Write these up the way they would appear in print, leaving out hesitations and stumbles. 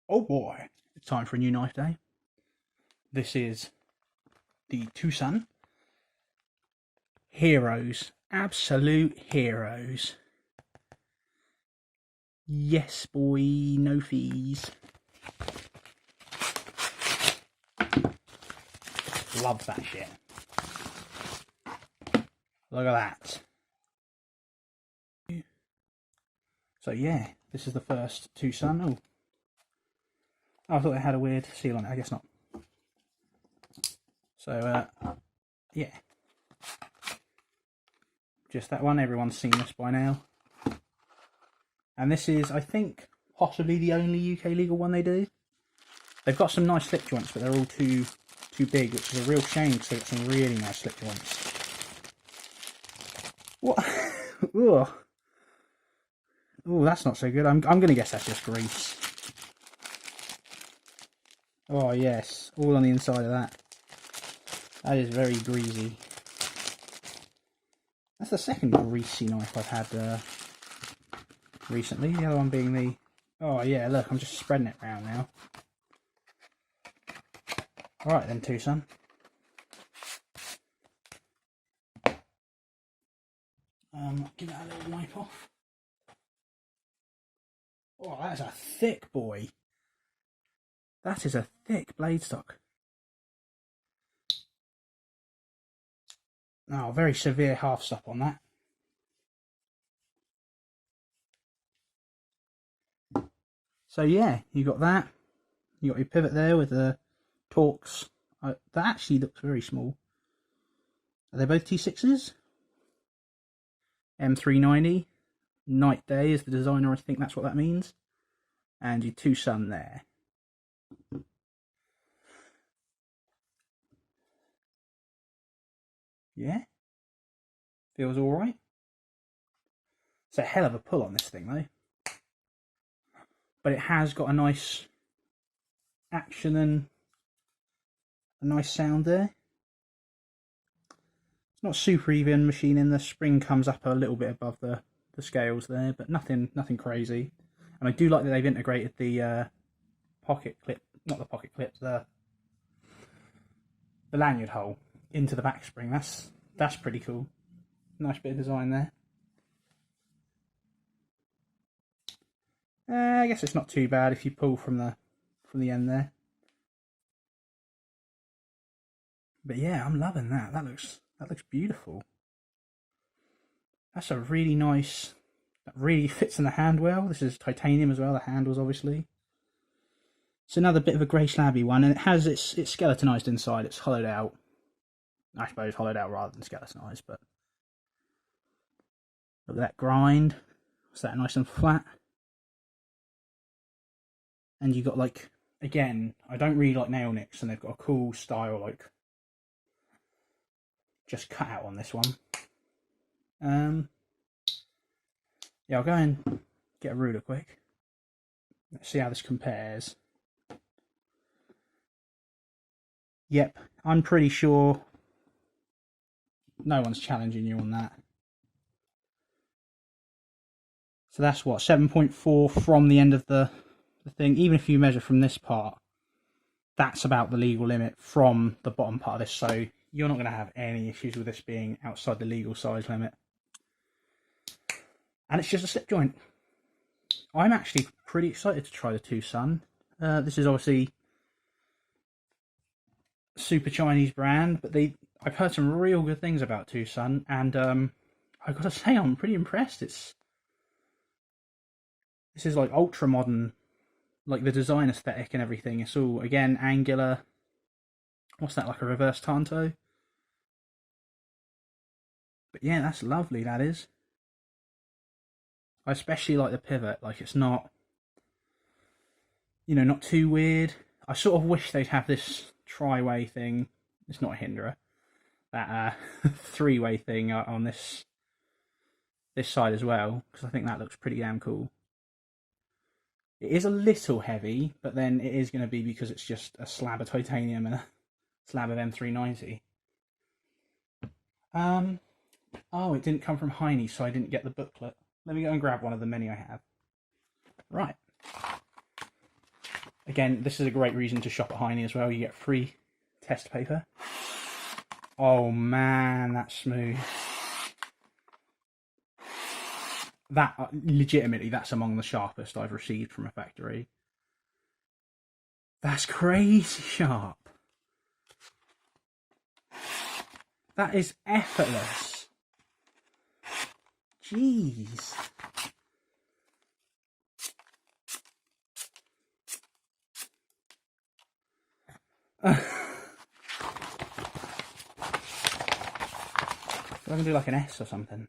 Oh boy, it's time for a new knife day. This is the Twosun. Heroes. Absolute heroes. Yes, boy, no fees. Love that shit. Look at that. So yeah, this is the first Twosun. Oh, I thought it had a weird seal on it. I guess not. So yeah, just that one. Everyone's seen this by now. And this is, I think, possibly the only UK legal one they do. They've got some nice slip joints, but they're all too big, which is a real shame because they've got some really nice slip joints. What? Ugh. Oh, that's not so good. I'm going to guess that's just grease. Oh yes, all on the inside of that. That is very greasy. That's the second greasy knife I've had recently. The other one being the... Oh yeah, look, I'm just spreading it around now. Alright then, Twosun. Give that a little wipe off. Oh, that's a thick boy. That is a thick blade stock. Oh, very severe half stop on that. So yeah, you got that. You got your pivot there with the Torx. That actually looks very small. Are they both T6s? M390. Night Day is the designer, I think that's what that means. And your Twosun there. Yeah. Feels alright. It's a hell of a pull on this thing though. But it has got a nice action and a nice sound there. It's not super even machining. The spring comes up a little bit above the scales there, but nothing crazy. And I do like that they've integrated the pocket clip, not the pocket clip, the lanyard hole into the back spring. That's pretty cool. Nice bit of design there. I guess it's not too bad if you pull from the end there. But yeah, I'm loving that. That looks beautiful. That's a really nice. That really fits in the hand well. This is titanium as well. The handles, obviously. It's another bit of a grey slabby one, and it has it's skeletonized inside. It's hollowed out. I suppose hollowed out rather than skeletonized, but look at that grind. Is that nice and flat? And you got, like, again, I don't really like nail nicks, and they've got a cool style, like, just cut out on this one. Yeah, I'll go and get a ruler quick. Let's see how this compares. Yep, I'm pretty sure no one's challenging you on that. So that's what, 7.4 from the end of the thing. Even if you measure from this part, that's about the legal limit from the bottom part of this. So you're not going to have any issues with this being outside the legal size limit. And it's just a slip joint. I'm actually pretty excited to try the Twosun. This is obviously super Chinese brand, but I've heard some real good things about Twosun, and I've got to say I'm pretty impressed. This is like ultra modern, like the design aesthetic and everything. It's all, again, angular. What's that, like a reverse tanto? But yeah, that's lovely, that is. I especially like the pivot, like it's not, you know, not too weird. I sort of wish they'd have this tri-way thing. It's not a hinderer. That three-way thing on this side as well, because I think that looks pretty damn cool. It is a little heavy, but then it is going to be because it's just a slab of titanium and a slab of M390. Oh, it didn't come from Heine, so I didn't get the booklet. Let me go and grab one of the many I have. Right. Again, this is a great reason to shop at Heine as well. You get free test paper. Oh man, that's smooth. That, legitimately, that's among the sharpest I've received from a factory. That's crazy sharp. That is effortless. Jeez. I'm gonna do like an S or something.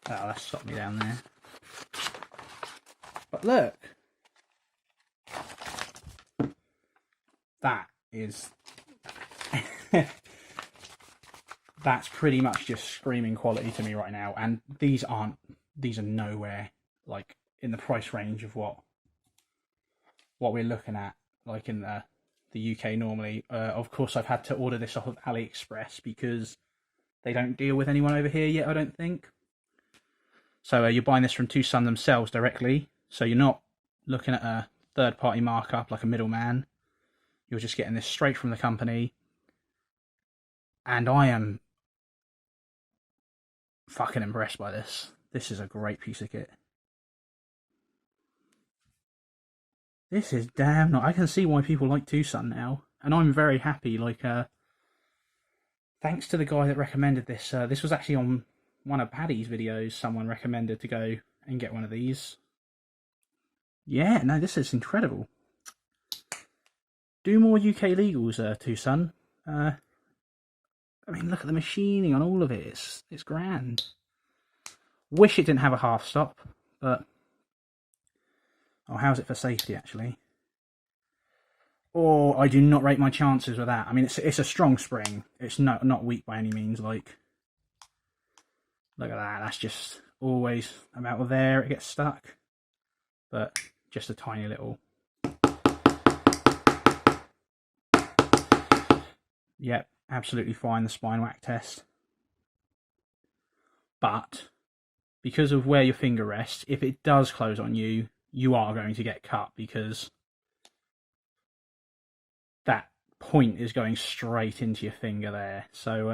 Oh, that stopped me down there. But look. That is... That's pretty much just screaming quality to me right now. And these are nowhere, like, in the price range of what we're looking at, like, in the UK normally. Of course, I've had to order this off of AliExpress because they don't deal with anyone over here yet, I don't think. So you're buying this from Twosun themselves directly, so you're not looking at a third-party markup like a middleman. You're just getting this straight from the company. And I am fucking impressed by this. This is a great piece of kit. This is damn nice. I can see why people like Twosun now. And I'm very happy, like, thanks to the guy that recommended this. This was actually on one of Paddy's videos. Someone recommended to go and get one of these. Yeah, no, this is incredible. Do more UK legals, Twosun. I mean, look at the machining on all of it. It's grand. Wish it didn't have a half stop, but... Oh, how's it for safety, actually? Oh, I do not rate my chances with that. I mean, it's a strong spring. It's not weak by any means, like... Look at that. That's just always about there. It gets stuck. But just a tiny little... Yep, absolutely fine, the spine whack test. But, because of where your finger rests, if it does close on you, you are going to get cut because that point is going straight into your finger there. So,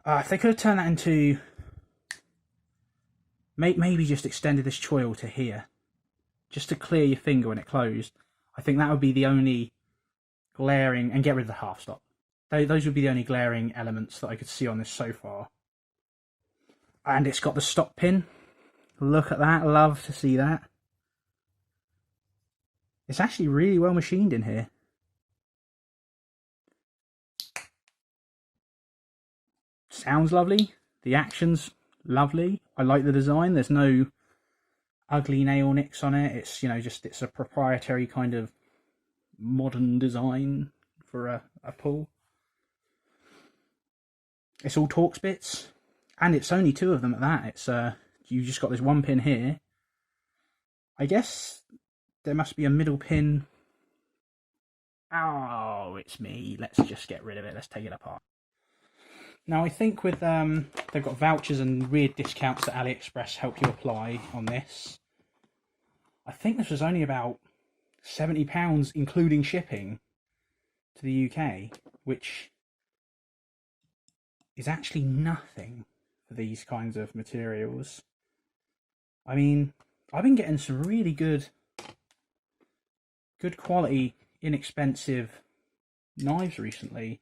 if they could have turned that into... Maybe just extended this choil to here, just to clear your finger when it closed. I think that would be the only... glaring, and get rid of the half stop. Those would be the only glaring elements that I could see on this so far. And it's got the stop pin. Look at that, love to see that. It's actually really well machined in here. Sounds lovely. The action's lovely. I like the design. There's no ugly nail nicks on it. It's, you know, it's a proprietary kind of modern design for a pull. It's all Torx bits, and it's only two of them at that. It's you just got this one pin here. I guess there must be a middle pin. Oh, it's me. Let's just get rid of it. Let's take it apart. Now I think with they've got vouchers and weird discounts that AliExpress help you apply on this. I think this was only about £70 including shipping to the UK, which is actually nothing for these kinds of materials. I mean, I've been getting some really good quality, inexpensive knives recently.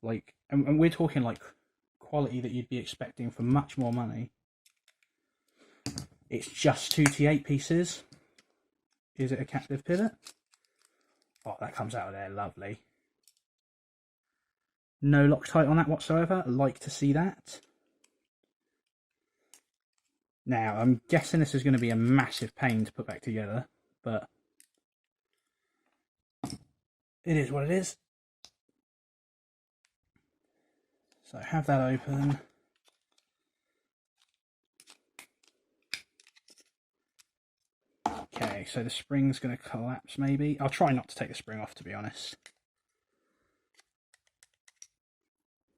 Like, and we're talking like quality that you'd be expecting for much more money. It's just 2 T8 pieces. Is it a captive pivot? Oh, that comes out of there, lovely. No Loctite on that whatsoever. I like to see that. Now, I'm guessing this is going to be a massive pain to put back together, but it is what it is. So have that open. Okay, so the spring's going to collapse maybe. I'll try not to take the spring off, to be honest.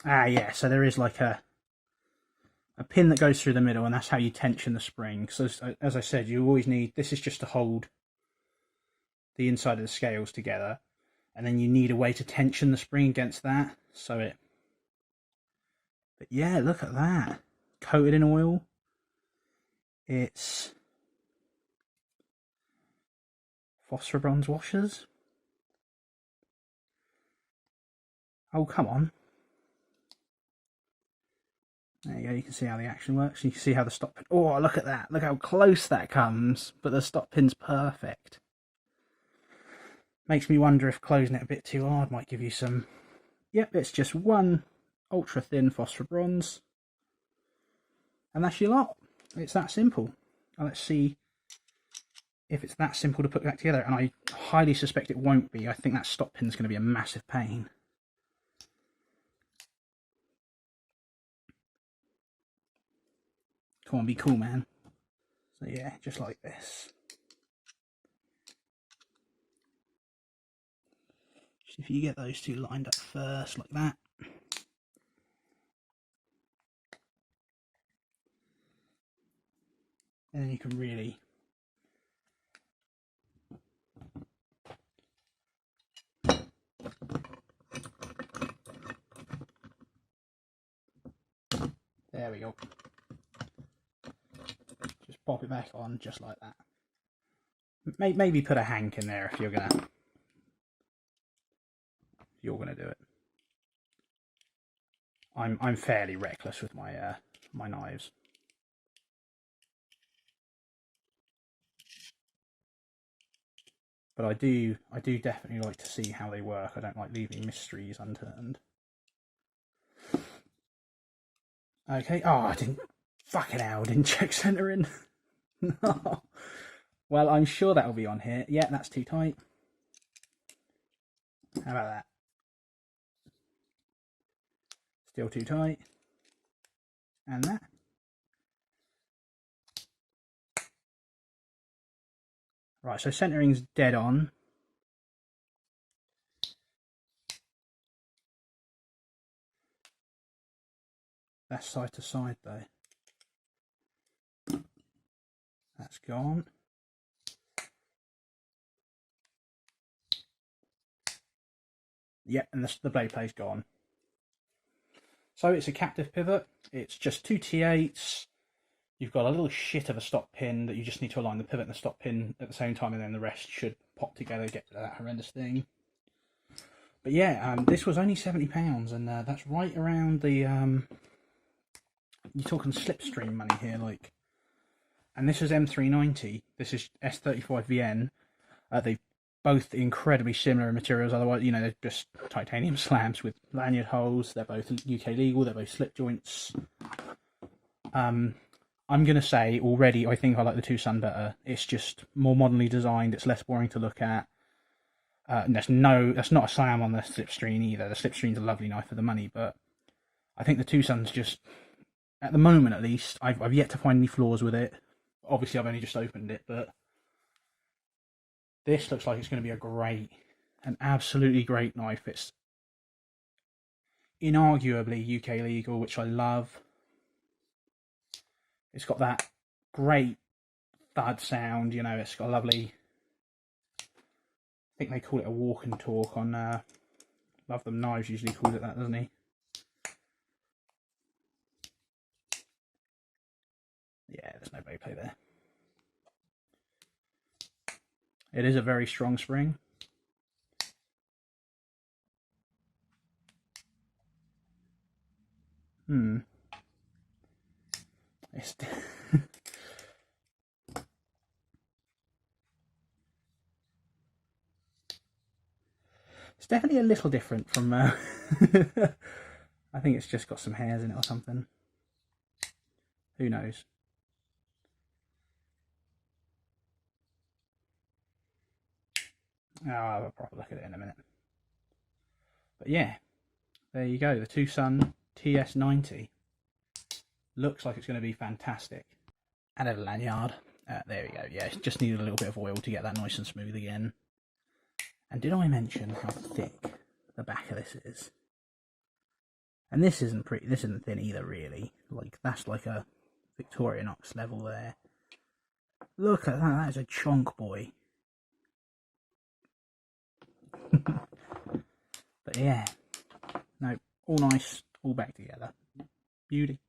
Ah, yeah, so there is like a a pin that goes through the middle, and that's how you tension the spring. So as I said, you always need, this is just to hold the inside of the scales together, and then you need a way to tension the spring against that. So it, but yeah, look at that, coated in oil. It's phosphor bronze washers. Oh, come on. There you go, you can see how the action works. You can see how the stop pin, oh, look at that. Look how close that comes, but the stop pin's perfect. Makes me wonder if closing it a bit too hard might give you some... Yep, it's just one ultra thin phosphor bronze. And that's your lot. It's that simple. Now let's see if it's that simple to put that together. And I highly suspect it won't be. I think that stop pin's going to be a massive pain. Come on, be cool, man. So yeah, just like this. Just if you get those two lined up first, like that. And then you can really... There we go. Just pop it back on just like that. Maybe put a hank in there if you're gonna do it. I'm fairly reckless with my my knives. But I do definitely like to see how they work. I don't like leaving mysteries unturned. Okay. Oh, I didn't. Fucking hell, didn't check centering. No. Well, I'm sure that'll be on here. Yeah, that's too tight. How about that? Still too tight. And that. Right, so centering's dead on. That's side to side though. That's gone. Yep, and the blade play's gone. So it's a captive pivot. It's just two T8s. You've got a little shit of a stop pin that you just need to align the pivot and the stop pin at the same time, and then the rest should pop together, get to that horrendous thing. But yeah, this was only £70, and that's right around the... you're talking slipstream money here, like... And this is M390. This is S35VN. They're both incredibly similar in materials. Otherwise, you know, they're just titanium slabs with lanyard holes. They're both UK legal. They're both slip joints. I'm going to say already, I think I like the Twosun better. It's just more modernly designed. It's less boring to look at. That's not a slam on the slipstream either. The slipstream's a lovely knife for the money, but I think the Twosun's just, at the moment at least, I've yet to find any flaws with it. Obviously, I've only just opened it, but this looks like it's going to be an absolutely great knife. It's inarguably UK legal, which I love. It's got that great thud sound, you know, it's got a lovely, I think they call it a walk and talk on Love Them Knives usually calls it that, doesn't he? Yeah, there's no blade play there. It is a very strong spring. It's it's definitely a little different from I think it's just got some hairs in it or something. Who knows? I'll have a proper look at it in a minute. But yeah, there you go. The Twosun TS90 looks like it's going to be fantastic. Added a lanyard. There we go. Yeah, just needed a little bit of oil to get that nice and smooth again. And did I mention how thick the back of this is? And this isn't thin either, really. Like, that's like a Victorinox level there. Look at that, that's a chonk boy. But yeah, no, all nice, all back together. Beauty.